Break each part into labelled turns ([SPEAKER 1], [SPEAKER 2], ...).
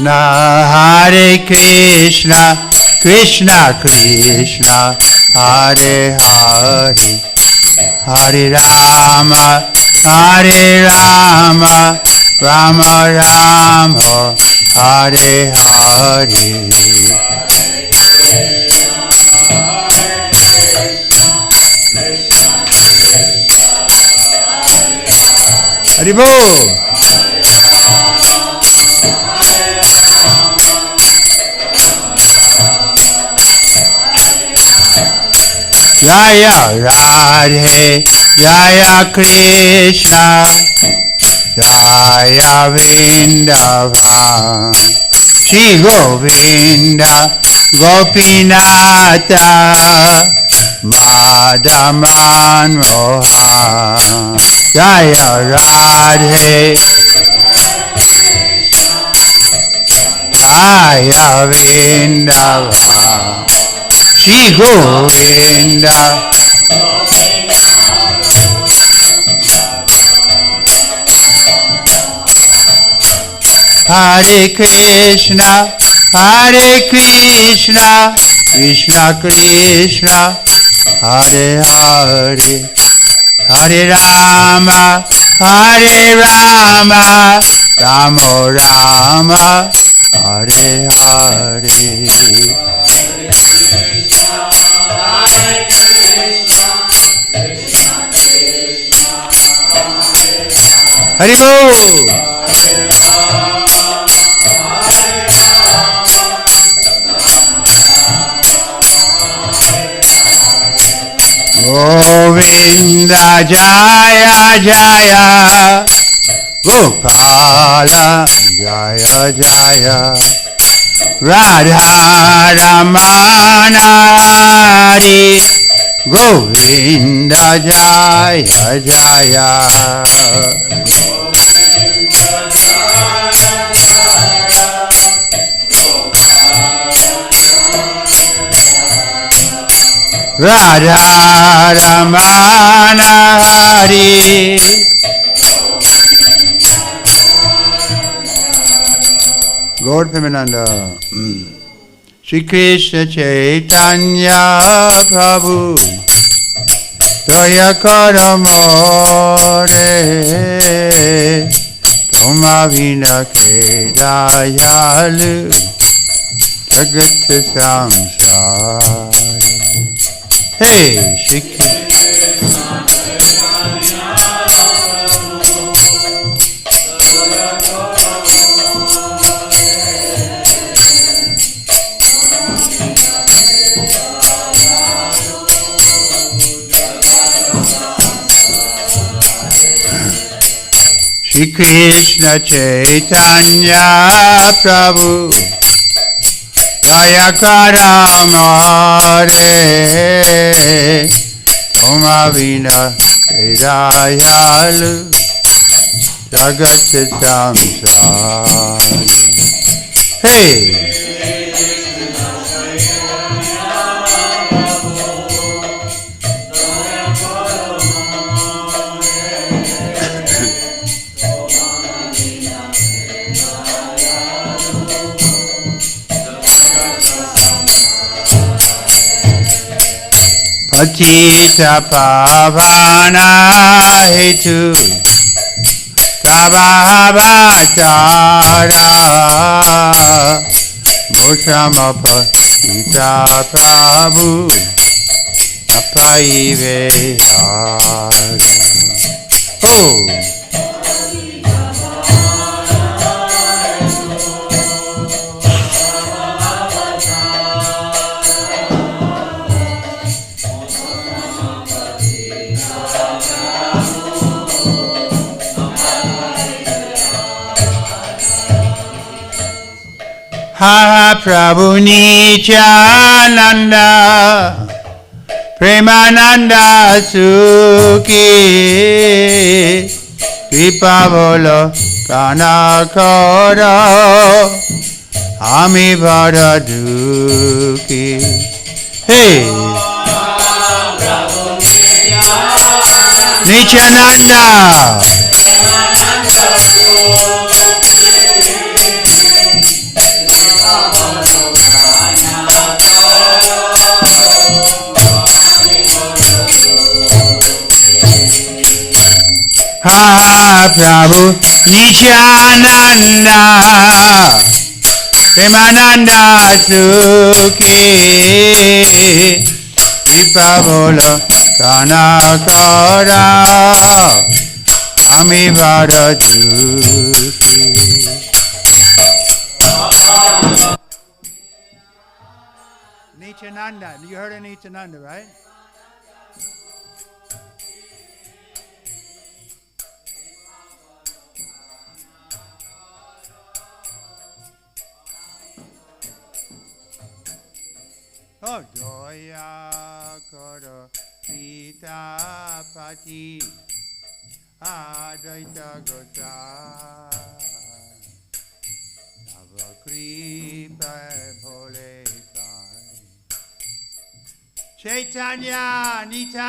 [SPEAKER 1] Hare Krishna, Krishna Krishna, Hare Hare, Hare Rama, Hare Rama, Rama Rama, Hare Hare. Haribol. Jaya Radhe, Jaya Krishna, Jaya Vrindavan, Shri Govinda, Gopinata, Madhaman Mohan, Jaya Radhe, Jaya Vrindavan, Shri Govinda, Hare Krishna, Hare Krishna, Krishna Krishna, Hare Hare, Hare Rama, Hare Rama, Rama Rama, Hare Hare. Haribol. Govinda Jaya Jaya, Gopala Jaya Jaya, Radha Ramana Hari, Govinda Jaya Jaya. Radha Ramana Hari. Gaur Premananda. Shri Krishna Chaitanya Prabhu Daya Kara More Toma Vina Ke Dayalu Jagat Samsara. Hey, Shri Krishna. Shri Krishna Chaitanya Prabhu Daya Kara More Toma Vina Ke Dayalu Jagat Samsara. Hey! Patita Pavana Hetu Tabhavachara Moshama Patita Prabhu Apaive Hara. Oh! Ha Prabhu Nityananda Premananda Sukhi Kripa Bolo Kanakara Ami Bhara Dukhi. Hey! Nityananda Ha Prabhu Nityananda Premananda Sukhi Kripa bolo Kanakara Ami Vada Sukhi. Nityananda, you heard of Nityananda, right? Oh, Joya Koro Sita Pati Advaita Gosai Tava Kripa Bhole Sai Chaitanya Nitai.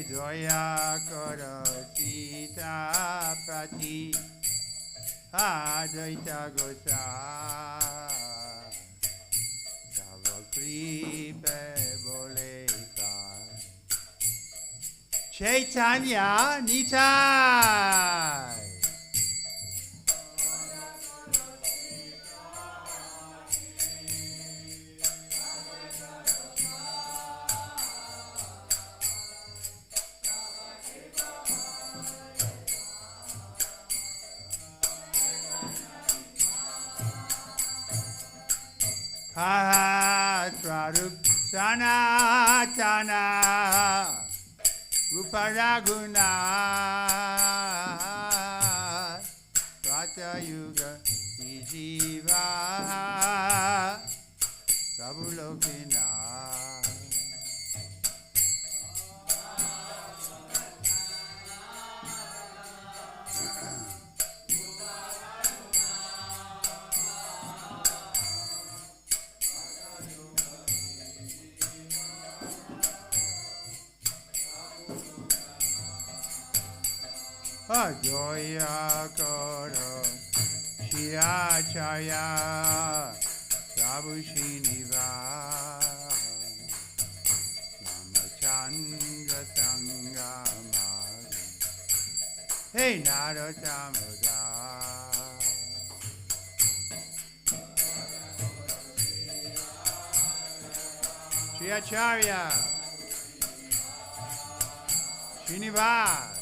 [SPEAKER 1] Joya Koro Sita Prati Advaita Gosai Tava Kripa Bole Sai Chaitanya Nitai. Ha Swarup Sanatana Ruparaguna Rata Yuga Ijiva Prabhulokina. Joya Koro Shiracharya Prabhu Srinivas Ramachandra Sangamari Hey Narottamada Shiracharya Srinivas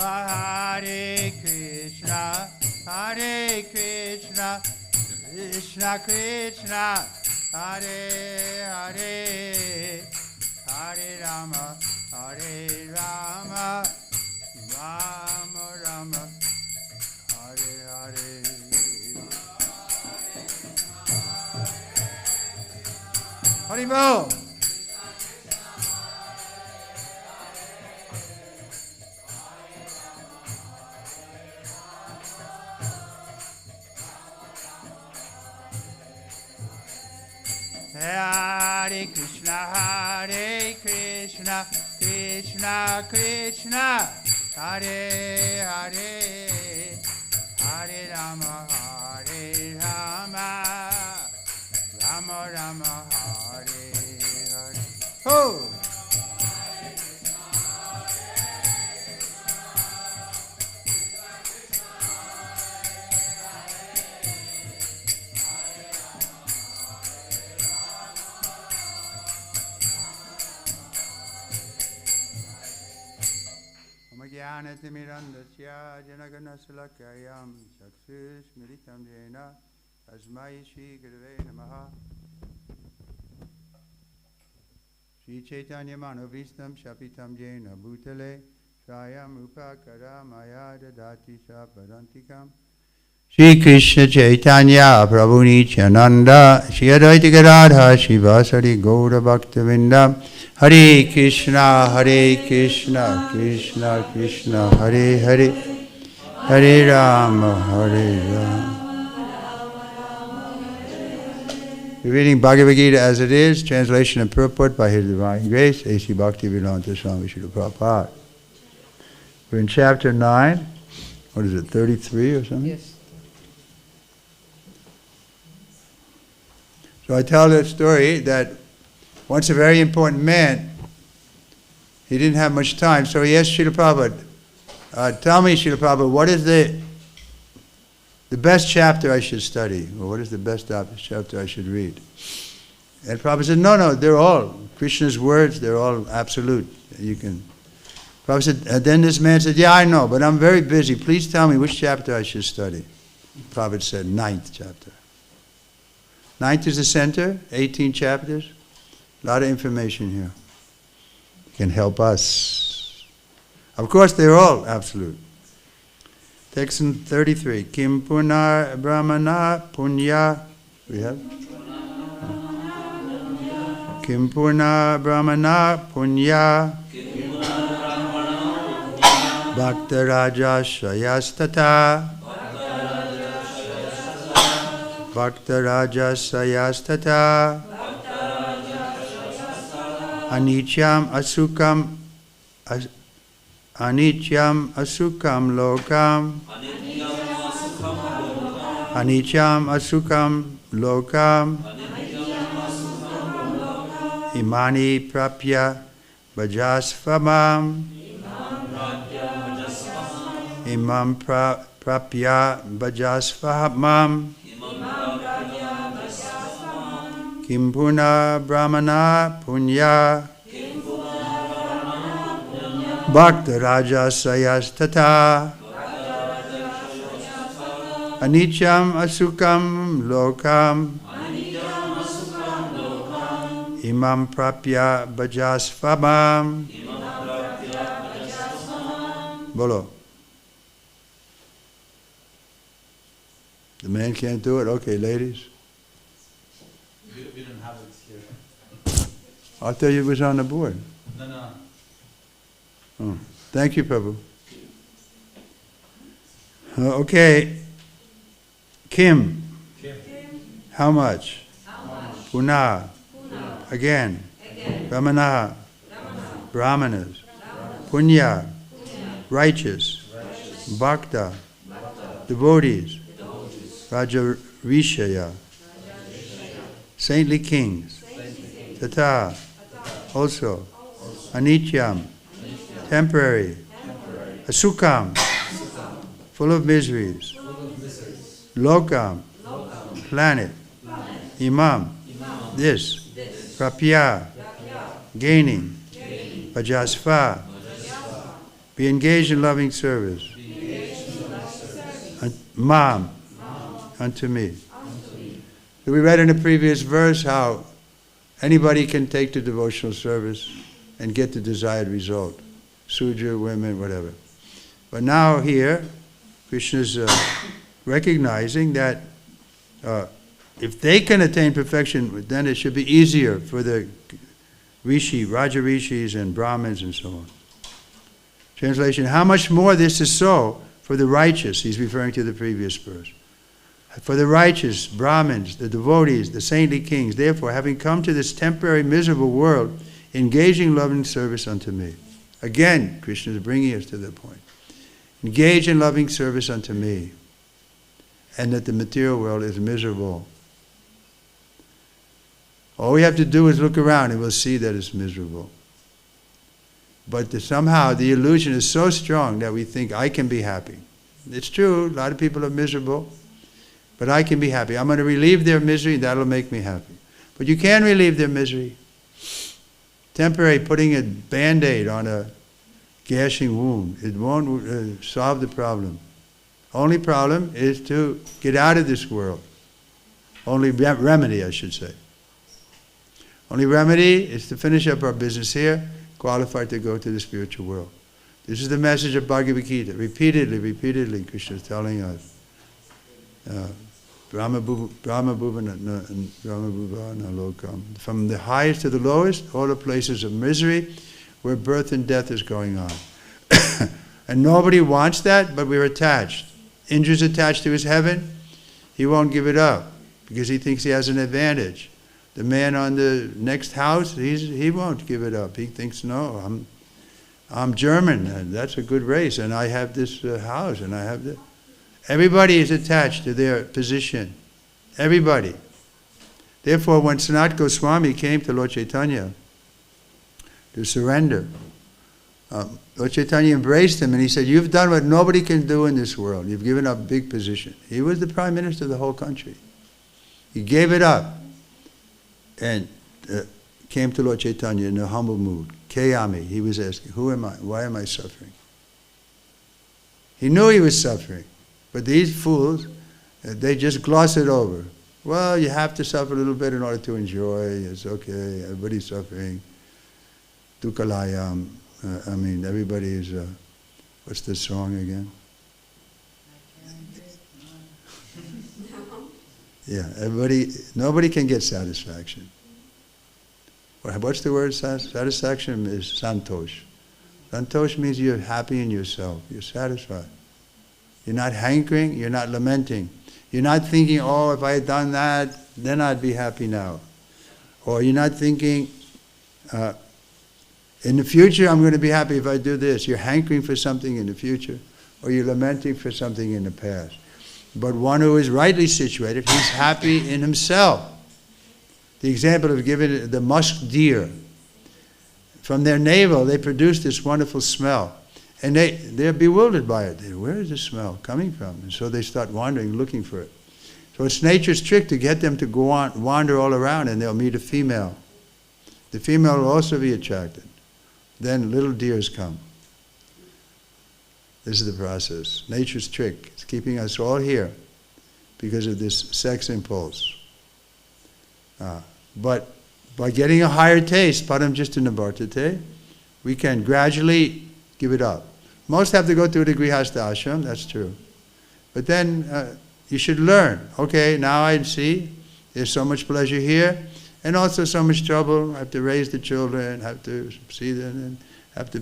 [SPEAKER 1] Hare Krishna, Hare Krishna, Krishna Krishna, Hare Hare, Hare Rama, Hare Rama, Rama Rama, Hare Hare. Haribol. Hare Krishna, Hare Krishna, Krishna Krishna, Hare Hare, Hare Rama, Hare Rama, Rama Rama, Hare Hare. Oh! Jnanatimirandasya Janaganasalakyayam Chakshusmritam Jena Tasmai Shri Gurave Namaha. Shri Chaitanya Manovistam Shapitam Jena Bhutale Swayam Upakara Maya Dadati Saparantikam. Shri Krishna Chaitanya Prabhu Nityananda Shri Advaita Gadadhara Shivasari Gaura Bhaktavinda Hare Krishna, Krishna Krishna, Hare Hare, Hare Rama, Hare Rama. We're reading Bhagavad Gita as it is, translation and purport by His Divine Grace, A.C. Bhaktivedanta Swami Srila Prabhupada. We're in chapter 9. What is it, 33 or something?
[SPEAKER 2] Yes.
[SPEAKER 1] So I tell that story that once a very important man, he didn't have much time, so he asked Srila Prabhupada, tell me, Srila Prabhupada, what is the best chapter I should study? Or what is the best chapter I should read? And Prabhupada said, no, they're all. Krishna's words, they're all absolute. You can. Prabhupada said, and then this man said, yeah, I know, but I'm very busy. Please tell me which chapter I should study. Prabhupada said, 9th chapter. 9th is the center, 18 chapters. A lot of information here. Can help us. Of course, they're all absolute. Text 33. Kim punar brahmana punya. We have? Kim punar brahmana punya. Bhakta raja shayastata. Bhakta raja shayastata. Anityam asukam lokam. Anityam asukam lokam. Imani prapya bhajasvamam. Imam prapya bhajasvamam. Kim puna brahmana punya. Bhakta raja sayastata. Anityam asukam lokam. Imam prapya bhajasvamam. Bolo. The man can't do it? Okay, ladies.
[SPEAKER 3] We don't have it here.
[SPEAKER 1] I'll tell you it was on the board.
[SPEAKER 3] No.
[SPEAKER 1] Oh. Thank you, Prabhu. Okay. Kim. How much? Puna. Again. Brahmana. Brahmanas. Punya. Righteous. Bhakta. Devotees. Raja Rishaya. Saintly kings. Tata. Also. Anityam. Temporary. Asukam. Full of miseries. Lokam. Planet. Imam. This. Prapya. Gaining. Bhajasva. Be engaged in loving service. Mam. Unto me. So we read in the previous verse how anybody can take the devotional service and get the desired result. Sudra, women, whatever. But now here, Krishna is recognizing that if they can attain perfection, then it should be easier for the Raja Rishis and Brahmins and so on. Translation, how much more this is so for the righteous, he's referring to the previous verse. For the righteous, Brahmins, the devotees, the saintly kings, therefore, having come to this temporary miserable world, engaging loving service unto me. Again, Krishna is bringing us to the point. Engage in loving service unto me, and that the material world is miserable. All we have to do is look around and we'll see that it's miserable. But somehow the illusion is so strong that we think, I can be happy. It's true, a lot of people are miserable. But I can be happy. I'm going to relieve their misery, that'll make me happy. But you can relieve their misery. Temporary putting a Band-Aid on a gashing wound, it won't solve the problem. Only problem is to get out of this world. Only remedy, I should say. Only remedy is to finish up our business here, qualified to go to the spiritual world. This is the message of Bhagavad Gita. Repeatedly, Krishna is telling us. Brahma Bhuvana Lokam. From the highest to the lowest, all the places of misery where birth and death is going on. And nobody wants that, but we're attached. Indra's attached to his heaven. He won't give it up because he thinks he has an advantage. The man on the next house, he won't give it up. He thinks, no, I'm German, and that's a good race, and I have this house, and I have this. Everybody is attached to their position. Everybody. Therefore, when Sanat Goswami came to Lord Chaitanya to surrender, Lord Chaitanya embraced him and he said, you've done what nobody can do in this world. You've given up a big position. He was the prime minister of the whole country. He gave it up and came to Lord Chaitanya in a humble mood. Kayami, he was asking, who am I? Why am I suffering? He knew he was suffering, but these fools, they just gloss it over. Well, you have to suffer a little bit in order to enjoy. It's okay, everybody's suffering. Dukalayam. Everybody is, what's the song again? Yeah, nobody can get satisfaction. What's the word? Satisfaction is santosh. Santosh means you're happy in yourself. You're satisfied. You're not hankering. You're not lamenting. You're not thinking, oh, if I had done that, then I'd be happy now. Or you're not thinking, in the future, I'm going to be happy if I do this. You're hankering for something in the future, or you're lamenting for something in the past. But one who is rightly situated, he's happy in himself. The example of giving the musk deer. From their navel, they produce this wonderful smell. And they're bewildered by it. Where is this smell coming from? And so they start wandering, looking for it. So it's nature's trick to get them to go on, wander all around, and they'll meet a female. The female will also be attracted. Then little deers come. This is the process. Nature's trick. It's keeping us all here because of this sex impulse. But by getting a higher taste, paramjistanavartate, we can gradually give it up. Most have to go through the grihastha ashram, that's true. But then you should learn. Okay, now I see there's so much pleasure here, and also so much trouble. I have to raise the children, have to see them, and have to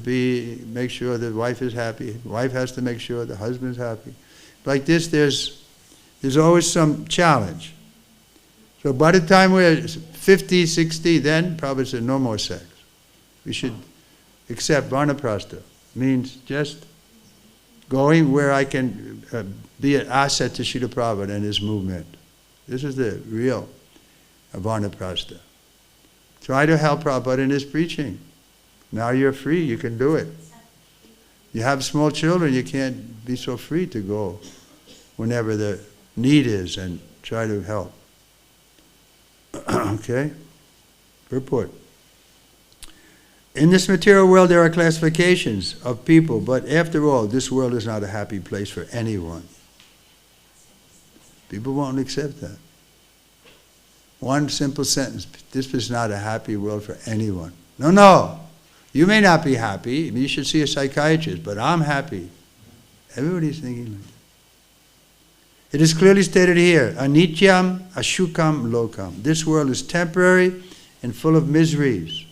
[SPEAKER 1] make sure the wife is happy. The wife has to make sure the husband's happy. Like this, there's always some challenge. So by the time we're 50, 60, then Prabhupada said no more sex. We should accept vanaprastha. Means just going where I can be an asset to Srila Prabhupada and his movement. This is the real vanaprastha. Try to help Prabhupada in his preaching. Now you're free, you can do it. You have small children, you can't be so free to go whenever the need is and try to help. Okay? Purport. In this material world there are classifications of people, but after all, this world is not a happy place for anyone. People won't accept that. One simple sentence, this is not a happy world for anyone. No. You may not be happy, you should see a psychiatrist, but I'm happy. Everybody's thinking like that. It is clearly stated here, anityam ashukam lokam. This world is temporary and full of miseries,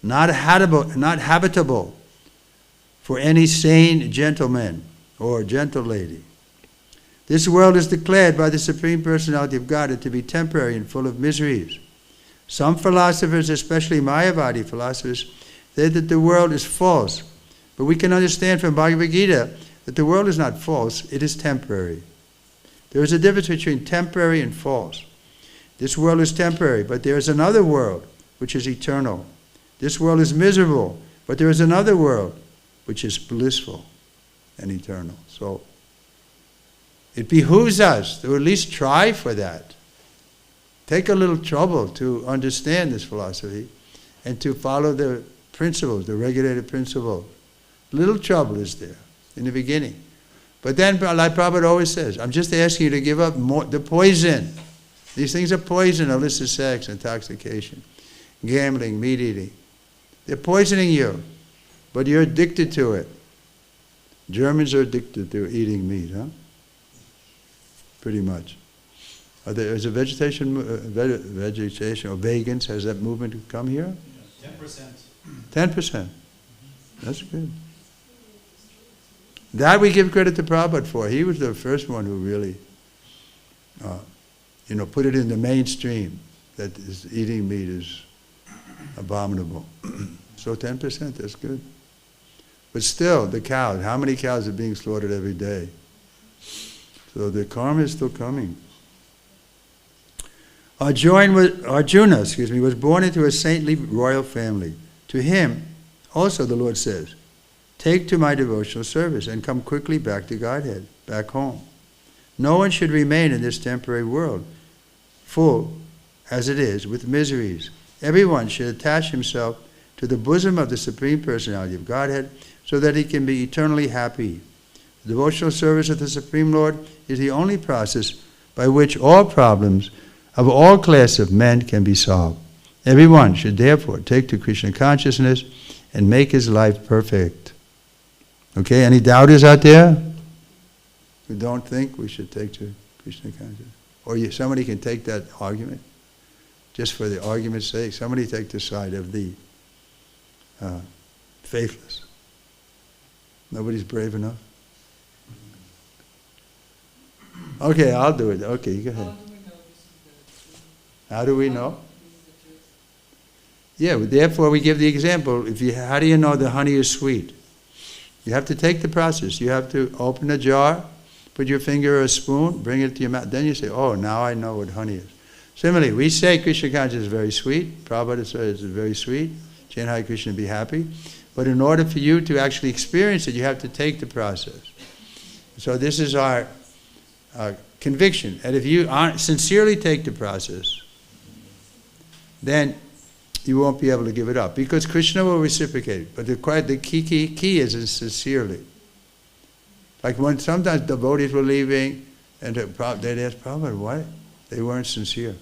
[SPEAKER 1] not habitable for any sane gentleman or gentle lady. This world is declared by the Supreme Personality of Godhead to be temporary and full of miseries. Some philosophers, especially Mayavadi philosophers, say that the world is false. But we can understand from Bhagavad Gita that the world is not false, it is temporary. There is a difference between temporary and false. This world is temporary, but there is another world which is eternal. This world is miserable, but there is another world which is blissful and eternal. So it behooves us to at least try for that. Take a little trouble to understand this philosophy and to follow the principles, the regulated principles. Little trouble is there in the beginning. But then, like Prabhupada always says, I'm just asking you to give up the poison. These things are poison: illicit sex, intoxication, gambling, meat eating. They're poisoning you, but you're addicted to it. Germans are addicted to eating meat, huh? Pretty much. Is a vegetation or vegans, has that movement come here?
[SPEAKER 3] 10%.
[SPEAKER 1] 10%. That's good. That we give credit to Prabhupada for. He was the first one who really, put it in the mainstream that eating meat is abominable. So 10%, that's good. But still, the cows, how many cows are being slaughtered every day? So the karma is still coming. Arjuna was born into a saintly royal family. To him, also the Lord says, take to my devotional service and come quickly back to Godhead, back home. No one should remain in this temporary world, full, as it is, with miseries. Everyone should attach himself to the bosom of the Supreme Personality of Godhead so that he can be eternally happy. The devotional service of the Supreme Lord is the only process by which all problems of all classes of men can be solved. Everyone should therefore take to Krishna consciousness and make his life perfect. Okay, any doubters out there who don't think we should take to Krishna consciousness? Or somebody can take that argument, just for the argument's sake. Somebody take the side of the faithless. Nobody's brave enough? Okay, I'll do it. Okay, you go ahead. How do we know? Yeah, therefore we give the example. How do you know the honey is sweet? You have to take the process. You have to open a jar, put your finger or a spoon, bring it to your mouth. Then you say, oh, now I know what honey is. Similarly, we say Krishna consciousness is very sweet. Prabhupada says it's very sweet. Chant Hare Krishna, be happy. But in order for you to actually experience it, you have to take the process. So this is our conviction. And if you sincerely take the process, then you won't be able to give it up, because Krishna will reciprocate. But the key is sincerely. Like when sometimes devotees were leaving, and they'd ask Prabhupada, why? They weren't sincere.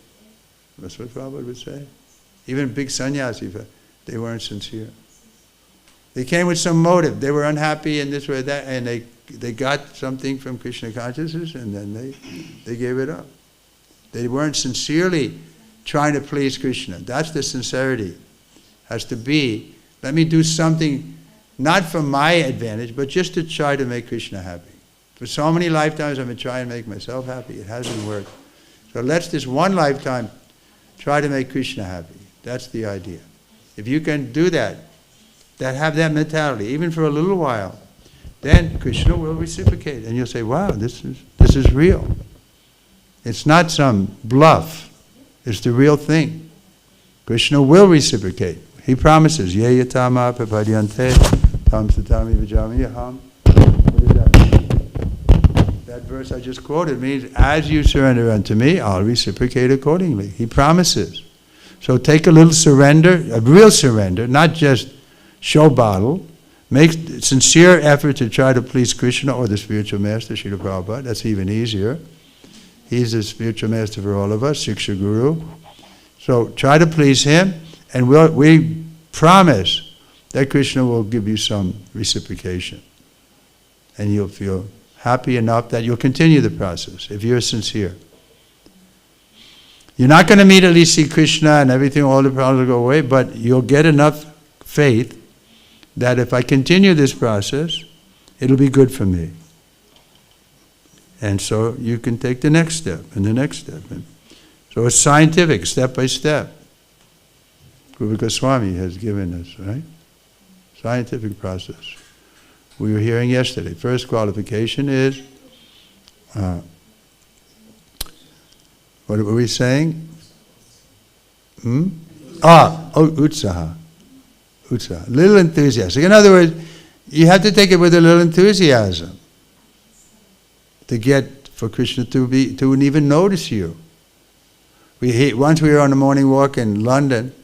[SPEAKER 1] That's what Prabhupada would say. Even big sannyasi, they weren't sincere. They came with some motive. They were unhappy in this way or that, and they got something from Krishna consciousness, and then they gave it up. They weren't sincerely trying to please Krishna. That's the sincerity. Has to be, let me do something not for my advantage, but just to try to make Krishna happy. For so many lifetimes I've been trying to make myself happy. It hasn't worked. So let's this one lifetime try to make Krishna happy. That's the idea. If you can do that have that mentality, even for a little while, then Krishna will reciprocate. And you'll say, wow, this is real. It's not some bluff. It's the real thing. Krishna will reciprocate. He promises, ye yatama papadyante tam satami vijamiyaham. What is that? That verse I just quoted means, as you surrender unto me, I'll reciprocate accordingly. He promises. So take a little surrender, a real surrender, not just show bottle. Make sincere effort to try to please Krishna or the spiritual master, Srila Prabhupada. That's even easier. He's the spiritual master for all of us, Shiksha Guru. So try to please him, and we promise that Krishna will give you some reciprocation. And you'll feel happy enough that you'll continue the process, if you're sincere. You're not going to immediately see Krishna and everything, all the problems will go away, but you'll get enough faith that if I continue this process, it'll be good for me. And so you can take the next step and the next step. And so it's scientific, step by step. Guru Swami has given us, right? Scientific process. We were hearing yesterday. First qualification is, what were we saying? Utsaha. Utsaha. Little enthusiasm. In other words, you have to take it with a little enthusiasm to get for Krishna to even notice you. Once we were on a morning walk in London,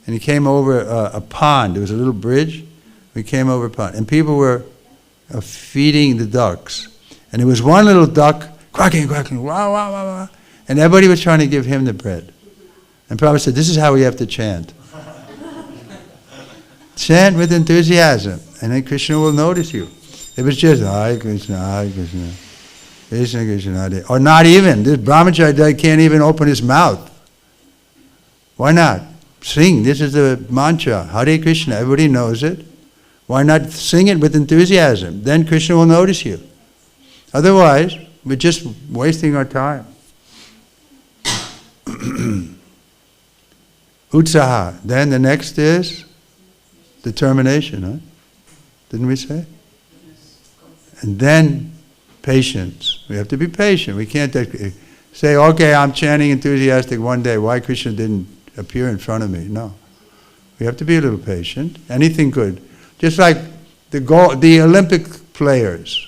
[SPEAKER 1] and he came over a pond. There was a little bridge. We came over a pond, and people were feeding the ducks. And there was one little duck quacking, wah, wah, wah, wah. And everybody was trying to give him the bread. And Prabhupada said, this is how we have to chant. Chant with enthusiasm, and then Krishna will notice you. It was just, Hare Krishna, Hare Krishna. Krishna Krishna Hare. Or not even. This brahmachari can't even open his mouth. Why not? Sing. This is the mantra. Hare Krishna. Everybody knows it. Why not sing it with enthusiasm? Then Krishna will notice you. Otherwise, we're just wasting our time. Utsaha. Then the next is determination, huh? Didn't we say? And then patience. We have to be patient. We can't say, okay, I'm chanting enthusiastic one day. Why Krishna didn't appear in front of me? No. We have to be a little patient. Anything good. Just like the Olympic players.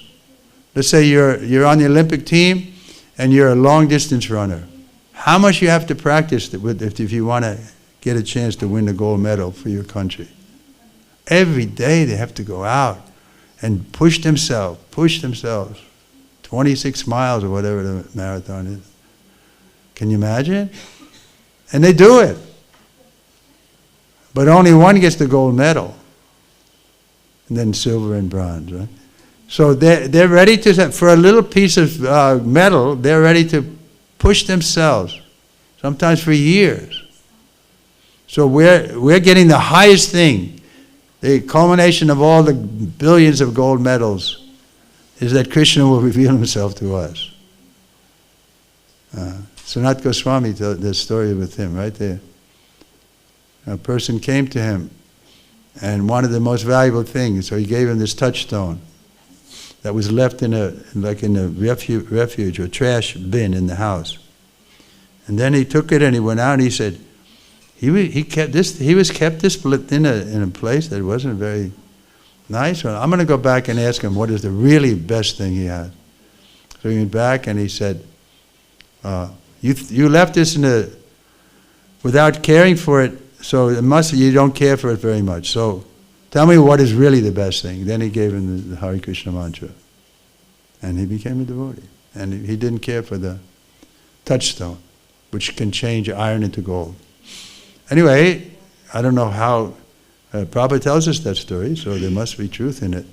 [SPEAKER 1] Let's say you're on the Olympic team and you're a long distance runner. How much you have to practice if you want to get a chance to win the gold medal for your country? Every day they have to go out and push themselves. 26 miles or whatever the marathon is. Can you imagine? And they do it. But only one gets the gold medal. And then silver and bronze, right? So they're ready to, for a little piece of metal, they're ready to push themselves, sometimes for years. So we're getting the highest thing. The culmination of all the billions of gold medals is that Krishna will reveal himself to us. Sanat Goswami told the story with him, right there. A person came to him and wanted the most valuable thing, so he gave him this touchstone that was left in a refuge or trash bin in the house. And then he took it and he went out and he said, he was kept this in a place that wasn't very nice. So I'm going to go back and ask him what is the really best thing he had. So he went back and he said, you left this without caring for it, so you don't care for it very much. So tell me what is really the best thing. Then he gave him the Hare Krishna mantra. And he became a devotee. And he didn't care for the touchstone, which can change iron into gold. Anyway, I don't know how Prabhupada tells us that story, so there must be truth in it.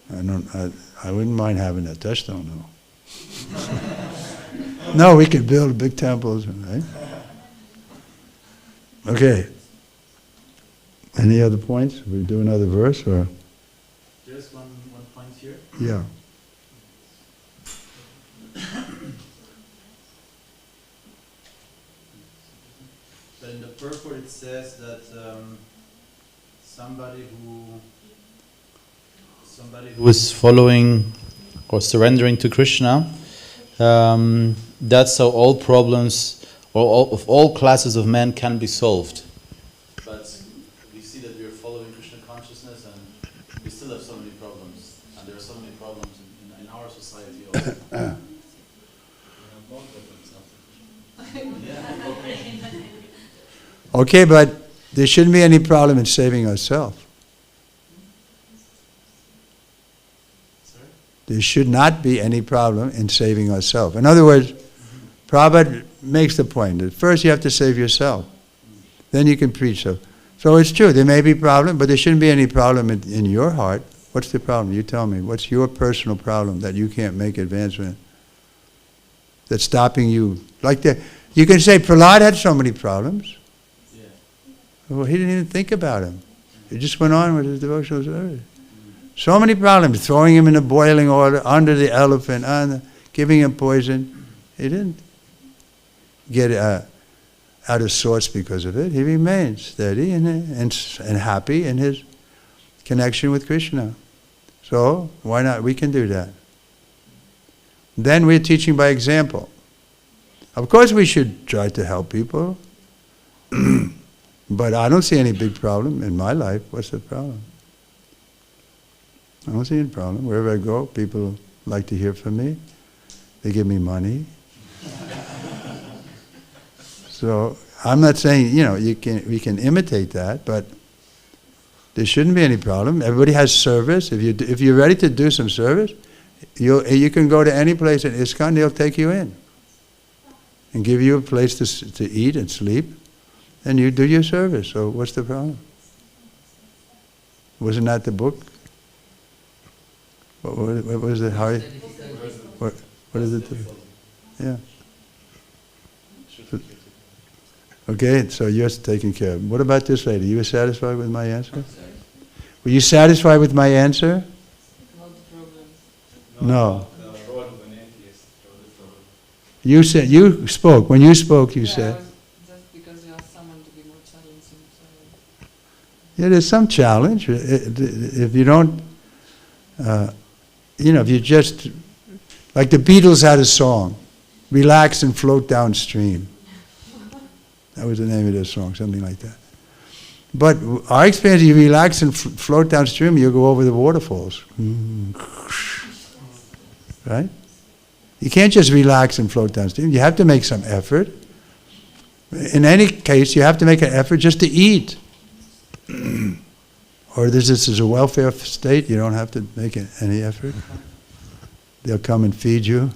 [SPEAKER 1] I wouldn't mind having that touchstone, though. No, we could build big temples, right? Okay. Any other points? We do another verse, or?
[SPEAKER 3] There's one point here.
[SPEAKER 1] Yeah.
[SPEAKER 3] But in the purport it says that somebody who is following or surrendering to Krishna, that's how all problems of all classes of men can be solved. But we see that we are following Krishna consciousness and we still have so many problems. And there are so many problems in our society also. We have more problems after Krishna.
[SPEAKER 1] Okay, but there shouldn't be any problem in saving ourselves. There should not be any problem in saving ourselves. In other words, Prabhupada makes the point that first you have to save yourself. Then you can preach. So it's true, there may be problem, but there shouldn't be any problem in your heart. What's the problem? You tell me. What's your personal problem that you can't make advancement? That's stopping you. Like you can say Prahlad had so many problems.
[SPEAKER 3] Yeah.
[SPEAKER 1] Well, he didn't even think about him. He just went on with his devotional service. So many problems, throwing him in the boiling water, under the elephant, giving him poison. He didn't get out of sorts because of it. He remained steady and happy in his connection with Krishna. So, why not? We can do that. Then we're teaching by example. Of course we should try to help people, but I don't see any big problem in my life. What's the problem? I don't see any problem. Wherever I go, people like to hear from me. They give me money. So I'm not saying, we can imitate that, but there shouldn't be any problem. Everybody has service. If you're ready to do some service, you can go to any place in ISKCON, they'll take you in and give you a place to eat and sleep, and you do your service. So what's the problem? Wasn't that the book? What was it? What is it? Yeah. Okay, so you're taken care of. What about this lady? You were satisfied with my answer? Were you satisfied with my answer? No. You said, you spoke. When you spoke, you said.
[SPEAKER 2] Just because you asked someone to be more challenging. So.
[SPEAKER 1] Yeah, there's some challenge. If you don't, if you just, like the Beatles had a song, relax and float downstream. That was the name of their song, something like that. But our experience, you relax and float downstream, you go over the waterfalls. Right? You can't just relax and float downstream. You have to make some effort. In any case, you have to make an effort just to eat. Or this is a welfare state, you don't have to make any effort. They'll come and feed you.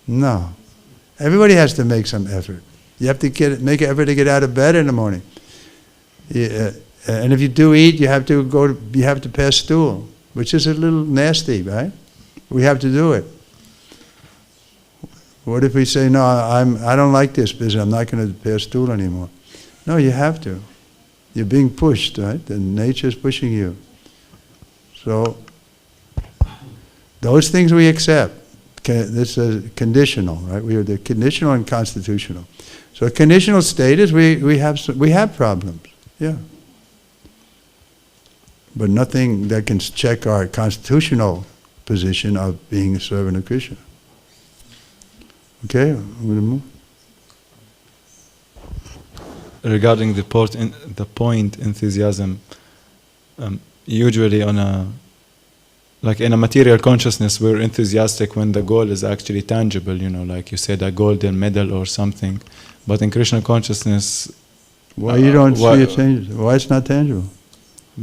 [SPEAKER 1] No. Everybody has to make some effort. You have to make an effort to get out of bed in the morning. And if you do eat, you have to pass stool, which is a little nasty, right? We have to do it. What if we say, no, I don't like this business, I'm not going to pass stool anymore? No, you have to. You're being pushed, right? And nature's pushing you. So, those things we accept. This is conditional, right? We are the conditional and constitutional. So a conditional state is we have problems, yeah. But nothing that can check our constitutional position of being a servant of Krishna. Okay, I'm going to move.
[SPEAKER 4] Regarding the point enthusiasm, usually in a material consciousness, we're enthusiastic when the goal is actually tangible, like you said, a golden medal or something. But in Krishna consciousness,
[SPEAKER 1] why you don't see it changes? Why it's not tangible?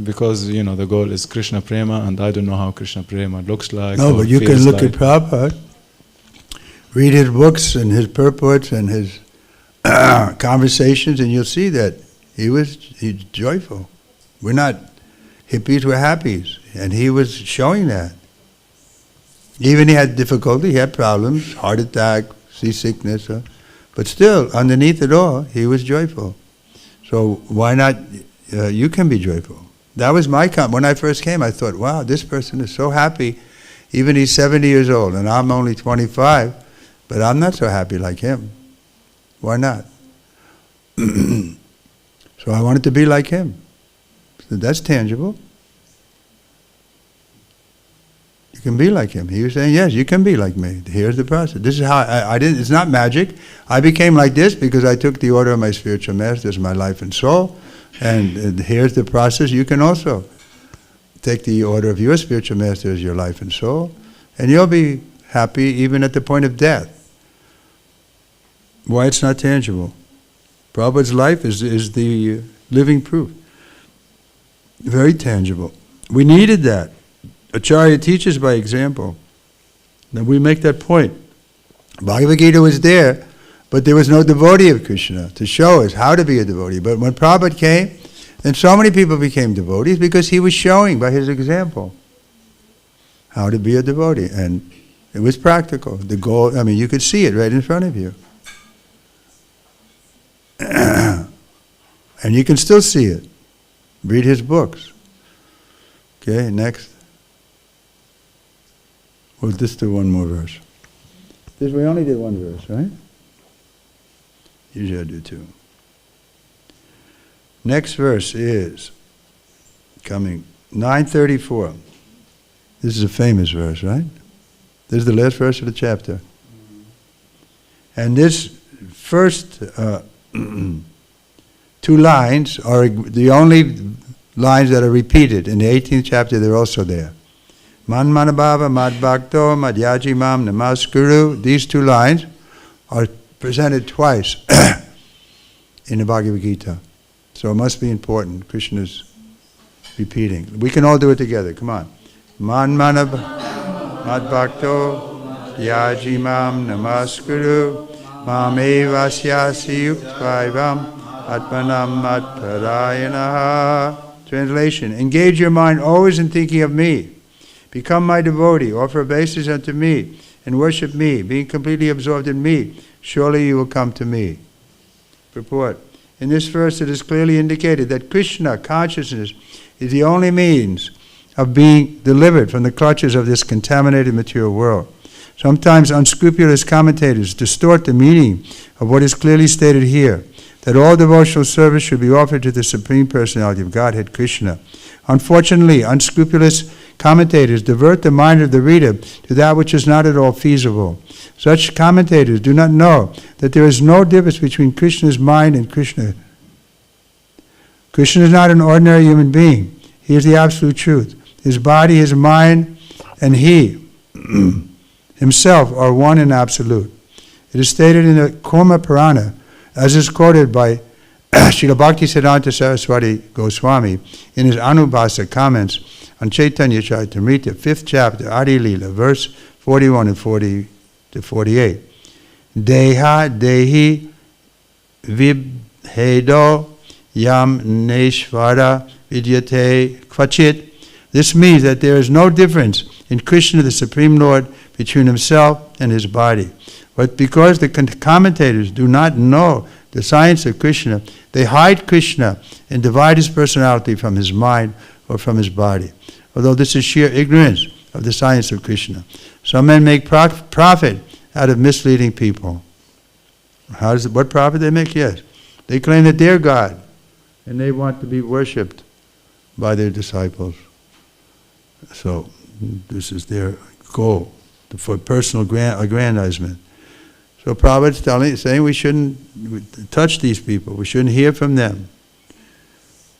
[SPEAKER 4] Because the goal is Krishna Prema, and I don't know how Krishna Prema looks like.
[SPEAKER 1] No, but you can look at Prabhupada, read his books and his purports and his conversations, and you'll see that he's joyful. We're not hippies, we're happies, and he was showing that. Even he had difficulty, he had problems, heart attack, seasickness, but still, underneath it all, he was joyful. So why not? You can be joyful. That was my when I first came, I thought, wow, this person is so happy. Even he's 70 years old, and I'm only 25, but I'm not so happy like him. Why not? So I wanted to be like him. So that's tangible. You can be like him. He was saying, yes, you can be like me. Here's the process. This is how I didn't. It's not magic. I became like this because I took the order of my spiritual masters, my life and soul. And here's the process. You can also take the order of your spiritual master as your life and soul, and you'll be happy even at the point of death. Why it's not tangible? Prabhupada's life is the living proof. Very tangible. We needed that. Acharya teaches by example. Now we make that point. Bhagavad Gita was there, but there was no devotee of Krishna to show us how to be a devotee. But when Prabhupada came, then so many people became devotees because he was showing by his example how to be a devotee. And it was practical. The goal, you could see it right in front of you. And you can still see it. Read his books. Okay, next. We'll just do one more verse. We only did one verse, right? Usually I do two. Next verse is coming 934. This is a famous verse, right? This is the last verse of the chapter. And this first two lines are the only lines that are repeated. In the 18th chapter, they're also there. Man manabhava mad bhakto madhyaji mam namaskuru. These two lines are presented twice in the Bhagavad Gita. So it must be important. Krishna's repeating. We can all do it together. Come on. Man manabhava mad bhakto yaji mam namaskuru mam evasyasi yuktvaivam atmanam matparayanaha. Translation. Engage your mind always in thinking of me. Become my devotee, offer obeisance unto me, and worship me, being completely absorbed in me, surely you will come to me. Purport. In this verse it is clearly indicated that Krishna consciousness is the only means of being delivered from the clutches of this contaminated material world. Sometimes unscrupulous commentators distort the meaning of what is clearly stated here, that all devotional service should be offered to the Supreme Personality of Godhead, Krishna. Unfortunately, unscrupulous commentators divert the mind of the reader to that which is not at all feasible. Such commentators do not know that there is no difference between Krishna's mind and Krishna. Krishna is not an ordinary human being. He is the absolute truth. His body, his mind, and he himself are one and absolute. It is stated in the Kurma Purana, as is quoted by Srila Bhaktisiddhanta Saraswati Goswami in his Anubhasa comments on Chaitanya Charitamrita, 5th chapter, Adi Lila, verse 41 and 40 to 48. Deha dehi vibhedo yam neshvara vidyate kvachit. This means that there is no difference in Krishna, the Supreme Lord, between himself and his body. But because the commentators do not know the science of Krishna, they hide Krishna and divide his personality from his mind or from his body. Although this is sheer ignorance of the science of Krishna. Some men make profit out of misleading people. What profit they make? Yes. They claim that they're God and they want to be worshipped by their disciples. So this is their goal, for personal aggrandizement. So Prabhupada's saying we shouldn't touch these people. We shouldn't hear from them.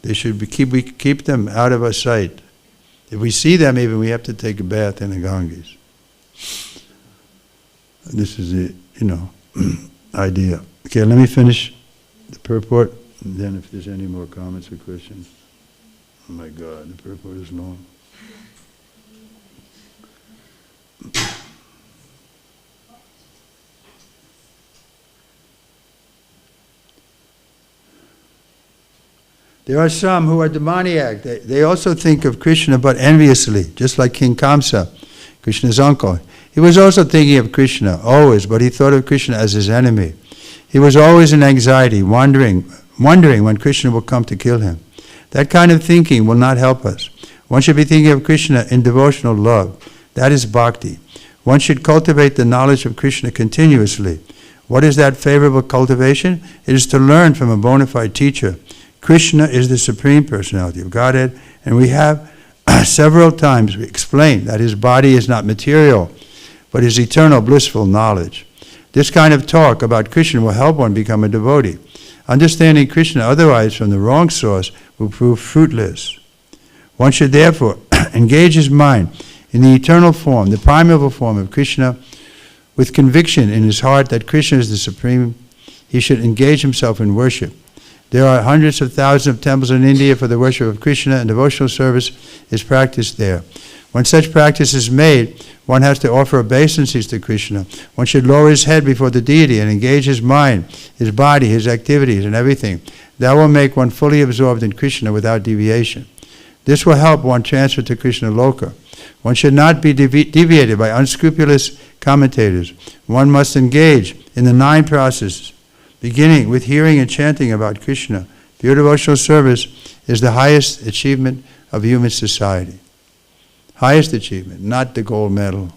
[SPEAKER 1] They should we keep them out of our sight. If we see them, even we have to take a bath in the Ganges. This is the idea. Okay, let me finish the purport, and then if there's any more comments or questions. Oh my God, the purport is long. There are some who are demoniac. They also think of Krishna but enviously, just like King Kamsa, Krishna's uncle. He was also thinking of Krishna, always, but he thought of Krishna as his enemy. He was always in anxiety, wondering when Krishna will come to kill him. That kind of thinking will not help us. One should be thinking of Krishna in devotional love. That is bhakti. One should cultivate the knowledge of Krishna continuously. What is that favorable cultivation? It is to learn from a bona fide teacher. Krishna is the Supreme Personality of Godhead, and we have several times explained that his body is not material, but is eternal blissful knowledge. This kind of talk about Krishna will help one become a devotee. Understanding Krishna otherwise from the wrong source will prove fruitless. One should therefore engage his mind in the eternal form, the primeval form of Krishna, with conviction in his heart that Krishna is the Supreme. He should engage himself in worship. There are hundreds of thousands of temples in India for the worship of Krishna, and devotional service is practiced there. When such practice is made, one has to offer obeisances to Krishna. One should lower his head before the deity and engage his mind, his body, his activities, and everything. That will make one fully absorbed in Krishna without deviation. This will help one transfer to Krishna Loka. One should not be deviated by unscrupulous commentators. One must engage in the 9 processes, beginning with hearing and chanting about Krishna. Pure devotional service is the highest achievement of human society. Highest achievement, not the gold medal.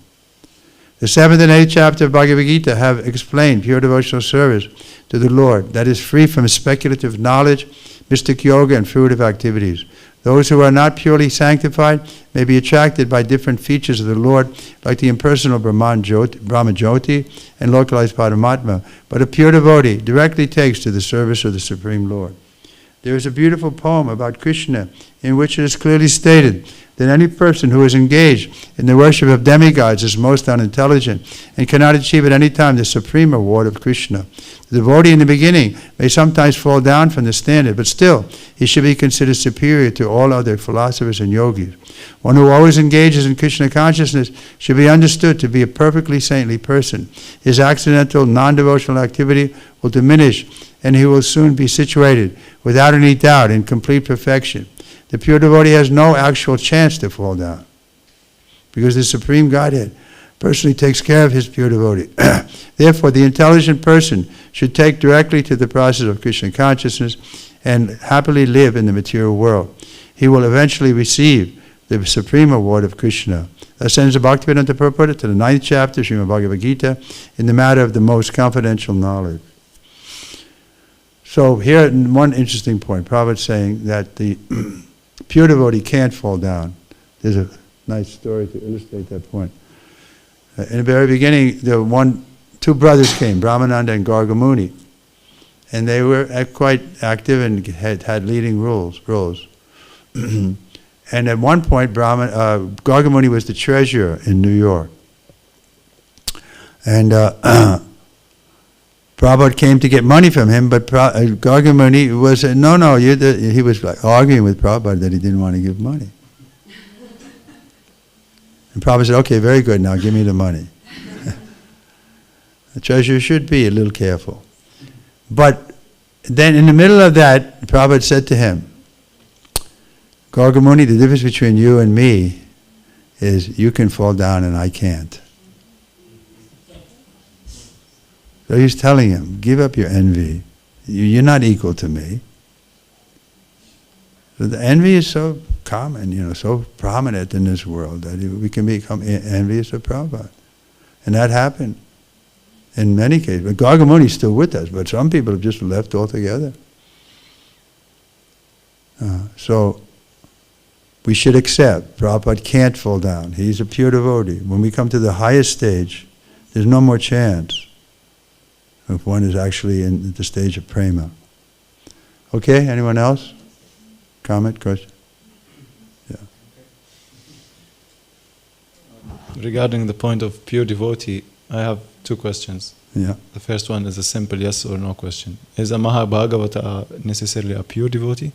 [SPEAKER 1] The 7th and 8th chapter of Bhagavad Gita have explained pure devotional service to the Lord that is free from speculative knowledge, mystic yoga, and fruitive activities. Those who are not purely sanctified may be attracted by different features of the Lord, like the impersonal Brahma Jyoti and localized Paramatma, but a pure devotee directly takes to the service of the Supreme Lord. There is a beautiful poem about Krishna in which it is clearly stated that any person who is engaged in the worship of demigods is most unintelligent and cannot achieve at any time the supreme reward of Krishna. The devotee in the beginning may sometimes fall down from the standard, but still he should be considered superior to all other philosophers and yogis. One who always engages in Krishna consciousness should be understood to be a perfectly saintly person. His accidental, non-devotional activity will diminish, and he will soon be situated, without any doubt, in complete perfection. The pure devotee has no actual chance to fall down, because the Supreme Godhead personally takes care of his pure devotee. Therefore, the intelligent person should take directly to the process of Krishna consciousness and happily live in the material world. He will eventually receive the supreme award of Krishna. Thus ends the Bhaktivedanta Purport to the 9th chapter, Srimad Bhagavad Gita, in the matter of the most confidential knowledge. So here, one interesting point. Prabhupada is saying that the pure devotee can't fall down. There's a nice story to illustrate that point. In the very beginning, two brothers came, Brahmananda and Gargamuni, and they were quite active and had leading roles. And at one point, Gargamuni was the treasurer in New York. And Prabhupada came to get money from him, but Gargamuni was, he was like arguing with Prabhupada that he didn't want to give money. And Prabhupada said, okay, very good, now give me the money. The treasurer should be a little careful. But then in the middle of that, Prabhupada said to him, Gargamuni, the difference between you and me is you can fall down and I can't. So he's telling him, give up your envy. You're not equal to me. So the envy is so common, so prominent in this world that we can become envious of Prabhupada. And that happened in many cases. But Gargamuni is still with us, but some people have just left altogether. So we should accept Prabhupada can't fall down. He's a pure devotee. When we come to the highest stage, there's no more chance if one is actually in the stage of prema. Okay, anyone else? Comment, question? Yeah.
[SPEAKER 4] Regarding the point of pure devotee, I have two questions.
[SPEAKER 1] Yeah.
[SPEAKER 4] The first one is a simple yes or no question. Is a Mahabhagavata necessarily a pure devotee?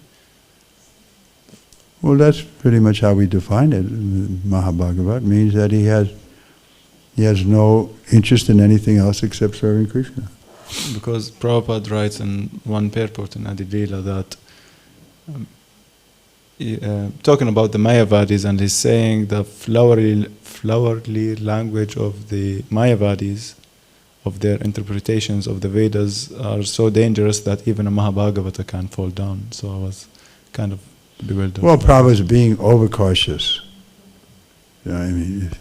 [SPEAKER 1] Well, that's pretty much how we define it. Mahabhagavat means that he has no interest in anything else except serving Krishna.
[SPEAKER 4] Because Prabhupada writes in one purport in Adi Leela that talking about the Mayavadis, and he's saying the flowery language of the Mayavadis, of their interpretations of the Vedas, are so dangerous that even a Mahabhagavata can fall down. So I was kind of bewildered.
[SPEAKER 1] Well, Prabhupada's being overcautious. You know what I mean?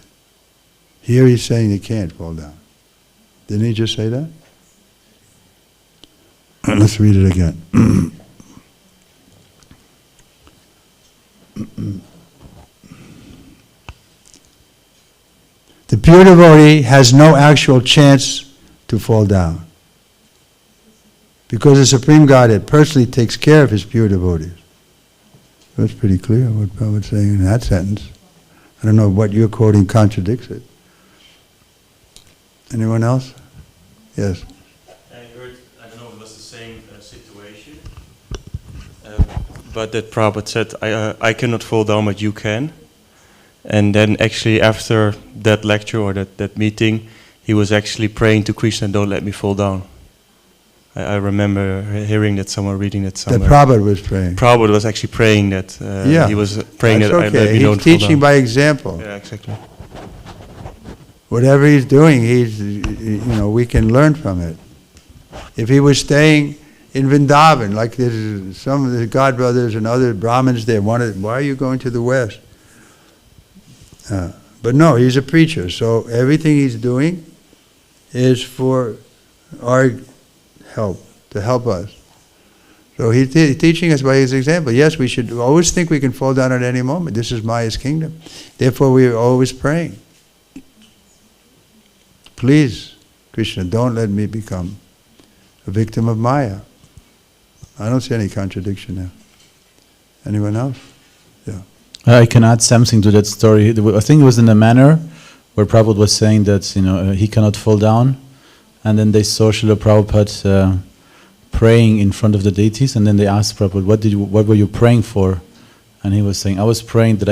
[SPEAKER 1] Here he's saying he can't fall down. Didn't he just say that? Let's read it again. The pure devotee has no actual chance to fall down, because the Supreme Godhead personally takes care of his pure devotees. That's pretty clear what Prabhupada's saying in that sentence. I don't know what you're quoting contradicts it. Anyone else? Yes.
[SPEAKER 5] I don't know if it was the same situation, but that Prabhupada said, I cannot fall down, but you can. And then actually after that lecture or that meeting, he was actually praying to Krishna, don't let me fall down. I remember hearing that somewhere, reading that somewhere.
[SPEAKER 1] That Prabhupada was praying.
[SPEAKER 5] Prabhupada was actually praying that.
[SPEAKER 1] Yeah.
[SPEAKER 5] He was praying
[SPEAKER 1] That's
[SPEAKER 5] that
[SPEAKER 1] okay.
[SPEAKER 5] let me
[SPEAKER 1] He's
[SPEAKER 5] don't fall
[SPEAKER 1] teaching
[SPEAKER 5] down.
[SPEAKER 1] by example.
[SPEAKER 5] Yeah, exactly.
[SPEAKER 1] Whatever he's doing, we can learn from it. If he was staying in Vrindavan, like there's some of the godbrothers and other Brahmins there wanted, why are you going to the West? But no, he's a preacher, so everything he's doing is for our help, to help us. So he's teaching us by his example. Yes, we should always think we can fall down at any moment. This is Maya's kingdom. Therefore, we are always praying. Please, Krishna, don't let me become a victim of Maya. I don't see any contradiction there. Anyone else? Yeah.
[SPEAKER 3] I can add something to that story. I think it was in a manner where Prabhupada was saying that he cannot fall down, and then they saw Srila Prabhupada praying in front of the deities, and then they asked Prabhupada, what were you praying for? And he was saying, I was praying that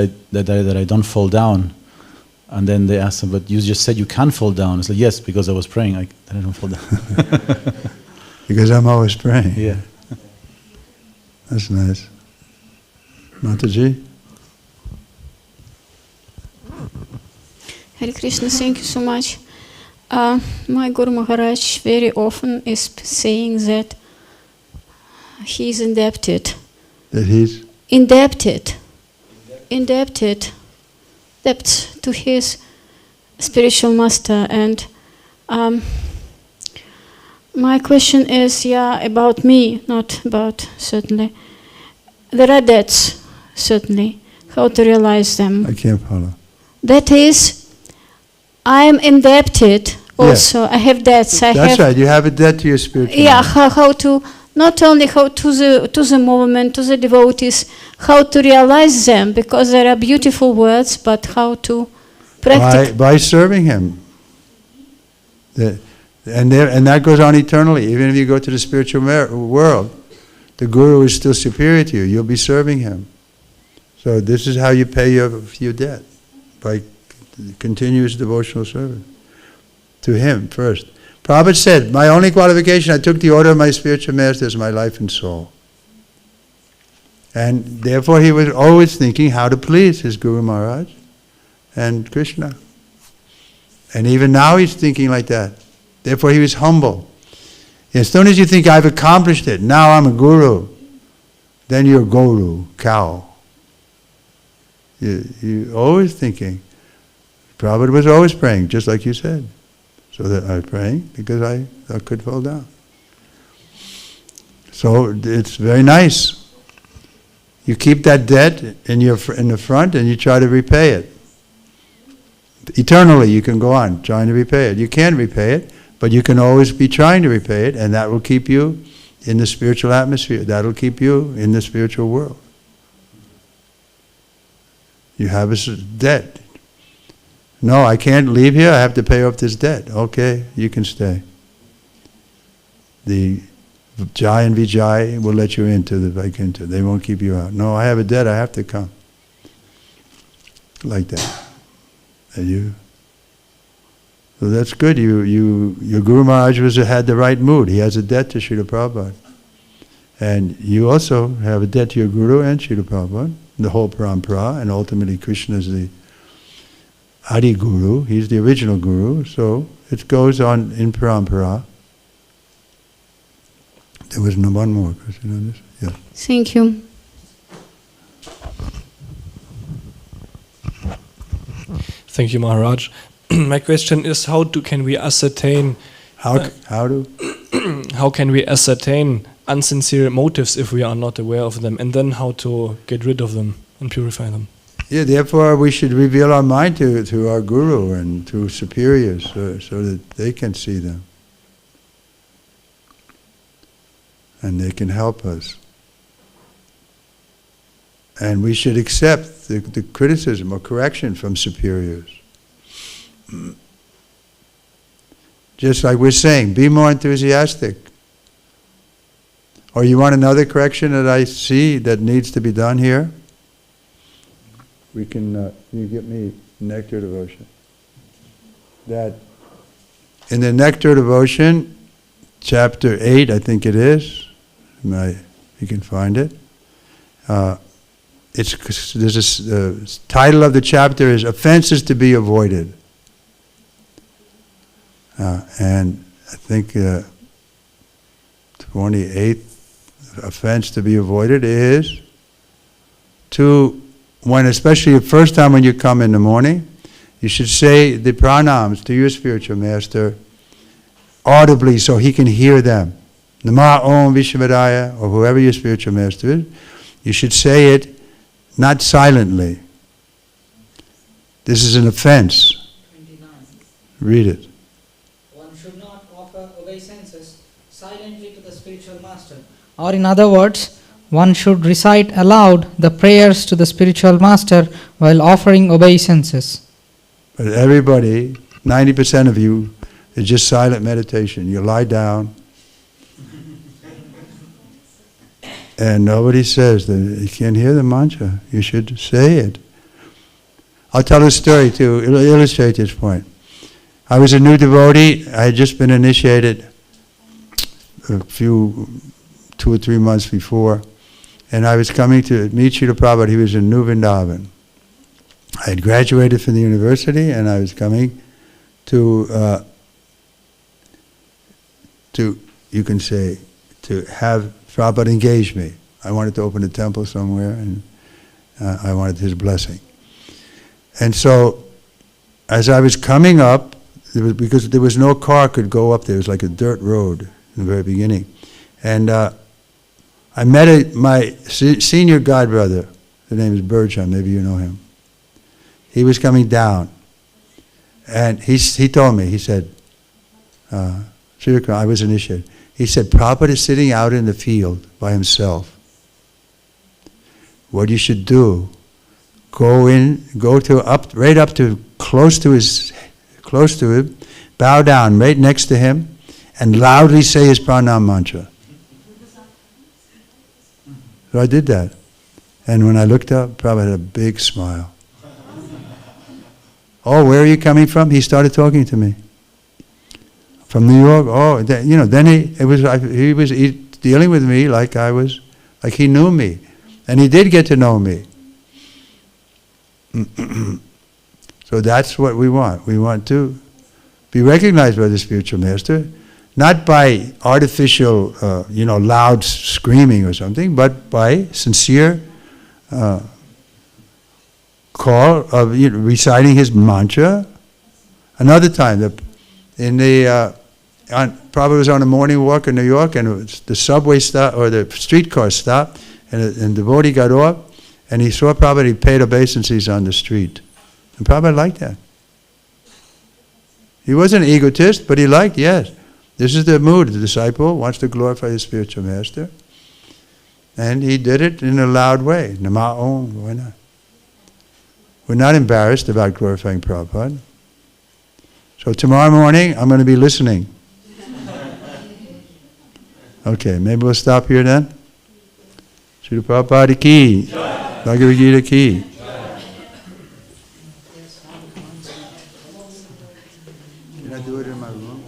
[SPEAKER 3] I don't fall down. And then they asked him, but you just said you can fall down. I said, yes, because I was praying that I don't fall down.
[SPEAKER 1] Because I'm always praying.
[SPEAKER 3] Yeah.
[SPEAKER 1] That's nice. Mataji?
[SPEAKER 6] Hare Krishna, thank you so much. My Guru Maharaj very often is saying that he is indebted.
[SPEAKER 1] That he's?
[SPEAKER 6] Indebted to his spiritual master. And my question is, about me, not about, certainly. There are debts, certainly. How to realize them?
[SPEAKER 1] I can't follow.
[SPEAKER 6] That is, I am indebted also. I have debts.
[SPEAKER 1] That's right. You have a debt to your spiritual master.
[SPEAKER 6] How to, not only how to the movement, to the devotees, how to realize them, because there are beautiful words, but how to practice.
[SPEAKER 1] By serving him. And that goes on eternally. Even if you go to the spiritual world, the Guru is still superior to you. You'll be serving him. So this is how you pay your debt, by continuous devotional service to him first. Prabhupada said, my only qualification, I took the order of my spiritual master as my life and soul. And therefore he was always thinking how to please his Guru Maharaj and Krishna. And even now he's thinking like that. Therefore he was humble. As soon as you think, I've accomplished it, now I'm a guru, then you're guru, cow. You're always thinking. Prabhupada was always praying, just like you said. So that I was praying because I could fall down. So it's very nice. You keep that debt in the front and you try to repay it. Eternally you can go on trying to repay it. You can't repay it, but you can always be trying to repay it, and that will keep you in the spiritual atmosphere. That will keep you in the spiritual world. You have a debt. No, I can't leave here. I have to pay off this debt. Okay, you can stay. The Jai and Vijay will let you into the Vaikuntha. They won't keep you out. No, I have a debt. I have to come. Like that. And you. So that's good. Your Guru Maharaj had the right mood. He has a debt to Srila Prabhupada. And you also have a debt to your Guru and Srila Prabhupada, the whole parampara, and ultimately Krishna is the Adi Guru. He's the original Guru. So it goes on in parampara. There was one more question on this. Yeah.
[SPEAKER 6] Thank you.
[SPEAKER 7] Thank you, Maharaj. My question is, how can we ascertain?
[SPEAKER 1] How
[SPEAKER 7] can we ascertain unsincere motives if we are not aware of them, and then how to get rid of them and purify them?
[SPEAKER 1] Yeah, therefore we should reveal our mind to our Guru and to superiors so that they can see them. And they can help us. And we should accept the criticism or correction from superiors. Just like we're saying, be more enthusiastic. Or you want another correction that I see that needs to be done here? We can, you get me Nectar Devotion. That in the Nectar Devotion, chapter 8, I think it is, you can find it. The title of the chapter is Offenses to be Avoided. And I think 28th offense to be avoided is especially the first time when you come in the morning, you should say the pranams to your spiritual master audibly so he can hear them. Nama Om Vishwamedaya, or whoever your spiritual master is, you should say it not silently. This is an offense.
[SPEAKER 8] 29.
[SPEAKER 1] Read it.
[SPEAKER 8] One should not offer obeisances silently to the spiritual master. Or in other words, one should recite aloud the prayers to the spiritual master while offering obeisances.
[SPEAKER 1] But everybody, 90% of you, is just silent meditation. You lie down, and nobody says that you can't hear the mantra. You should say it. I'll tell a story to illustrate this point. I was a new devotee. I had just been initiated 2 or 3 months before, and I was coming to meet Srila Prabhupada. He was in New Vrindavan. I had graduated from the university, and I was coming to you can say, to have Prabhupada engage me. I wanted to open a temple somewhere, and I wanted his blessing. And so, as I was coming up, because there was no car could go up there, it was like a dirt road in the very beginning. And I met my senior godbrother, his name is Burjan, maybe you know him. He was coming down, and he told me, he said, Trivikrama, I was initiated. He said, Prabhupada is sitting out in the field by himself. What you should do, go right up to close to him, bow down right next to him, and loudly say his pranam mantra. So I did that. And when I looked up, Prabhupada had a big smile. Oh, where are you coming from? He started talking to me. From New York. Oh, then he was dealing with me like he knew me. And he did get to know me. So that's what we want. We want to be recognized by the spiritual master, not by artificial, loud screaming or something, but by sincere call of reciting his mantra. Another time, Prabhupada was on a morning walk in New York, and the subway stopped, or the streetcar stopped, and the devotee got off, and he saw Prabhupada, he paid obeisances on the street. And Prabhupada liked that. He wasn't an egotist, but he liked, yes. This is the mood. The disciple wants to glorify his spiritual master. And he did it in a loud way. Nama Om, why not? We're not embarrassed about glorifying Prabhupada. So tomorrow morning, I'm going to be listening. Okay, maybe we'll stop here then. Srila Prabhupada ki, Bhagavad Gita ki. Can I do it in my room?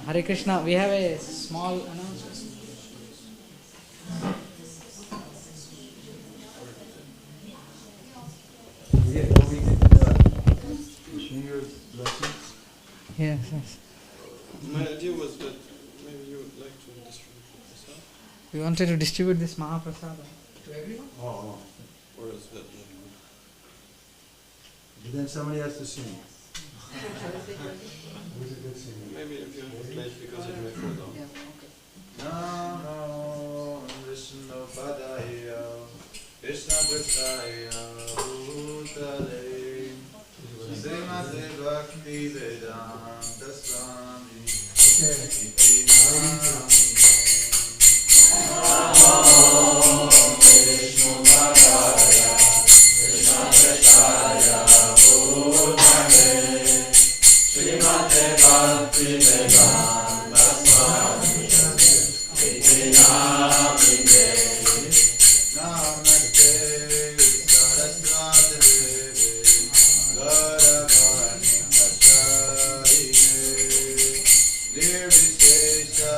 [SPEAKER 8] Hare Krishna, we have a small announcement. Yes, yes.
[SPEAKER 9] My idea was that maybe you would like to distribute prasad.
[SPEAKER 8] We wanted to distribute this Mahaprasada to everyone.
[SPEAKER 1] Oh.
[SPEAKER 9] Or is that
[SPEAKER 1] But then somebody has to sing.
[SPEAKER 9] maybe if you play it because it may fall down.
[SPEAKER 1] Namo Vishnu Padaya Krishna Gopaya Bhutale Srimate Bhakti Vedanta Swami Iti Namo Vishnu Padaya Krishna Gopaya Bhutale Srimate Bhakti Vedanta Swami Iti Namine Namaste Saraswati Devi Gauravani Kacharine Nirvishesha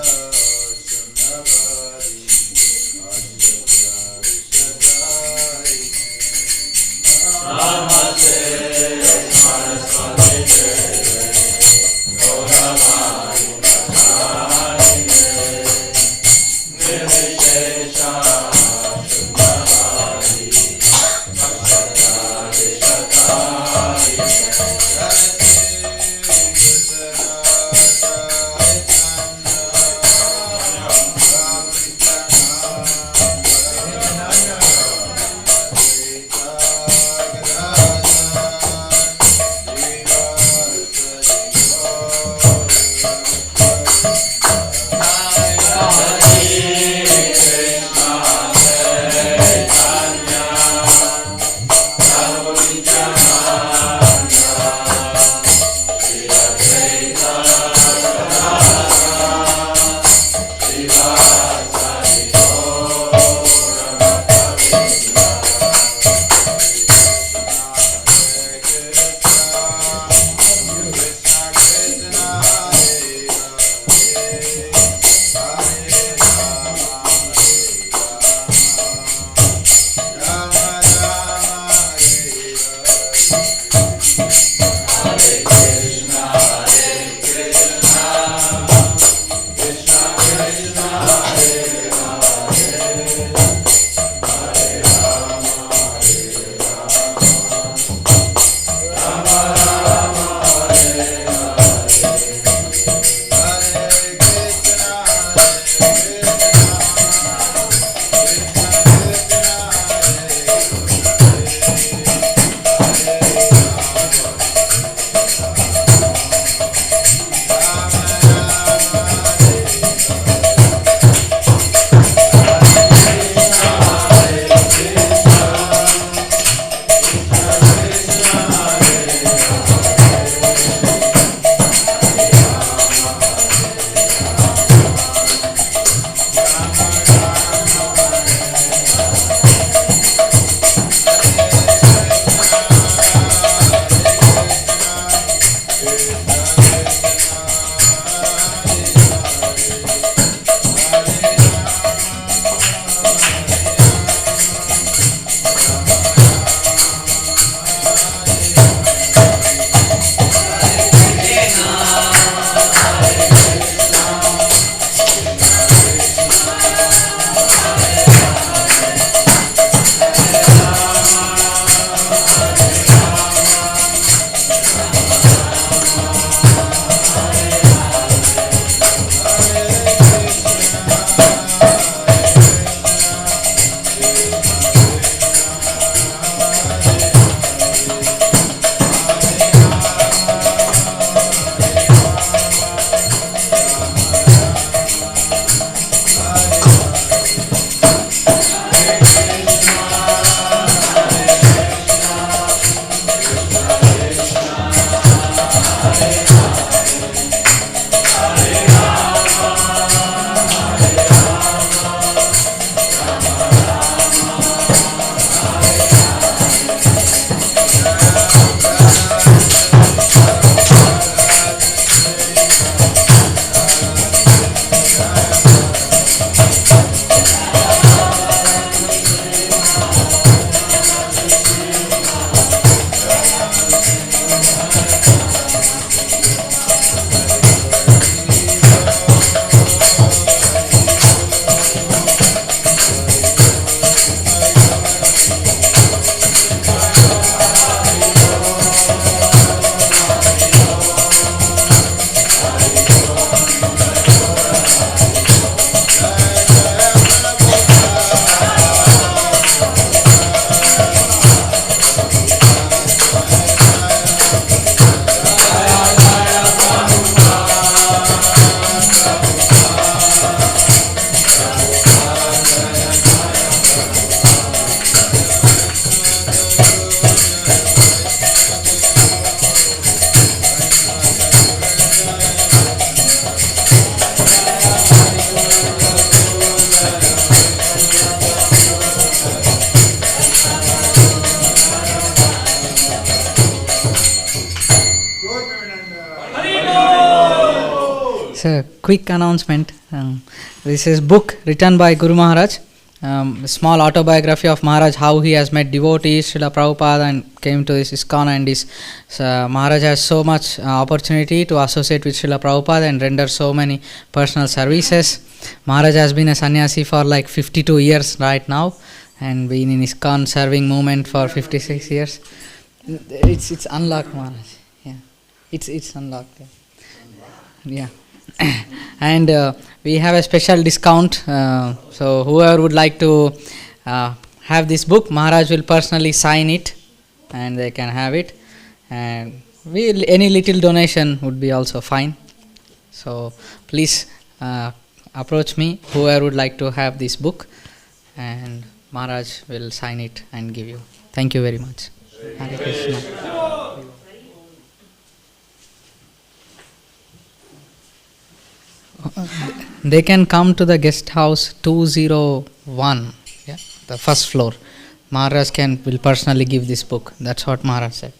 [SPEAKER 8] quick announcement. This is book written by Guru Maharaj. A small autobiography of Maharaj, how he has met devotees, Srila Prabhupada, and came to this ISKCON, and Maharaj has so much opportunity to associate with Srila Prabhupada and render so many personal services. Maharaj has been a sannyasi for like 52 years right now, and been in ISKCON serving movement for 56 years. It's unlocked, Maharaj. Yeah, it's unlocked. Yeah. And we have a special discount, so whoever would like to have this book, Maharaj will personally sign it and they can have it, and any little donation would be also fine. So please approach me, whoever would like to have this book, and Maharaj will sign it and give you. Thank you very much. Hare Krishna. They can come to the guest house 201, yeah, the first floor. Maharaj will personally give this book. That's what Maharaj said.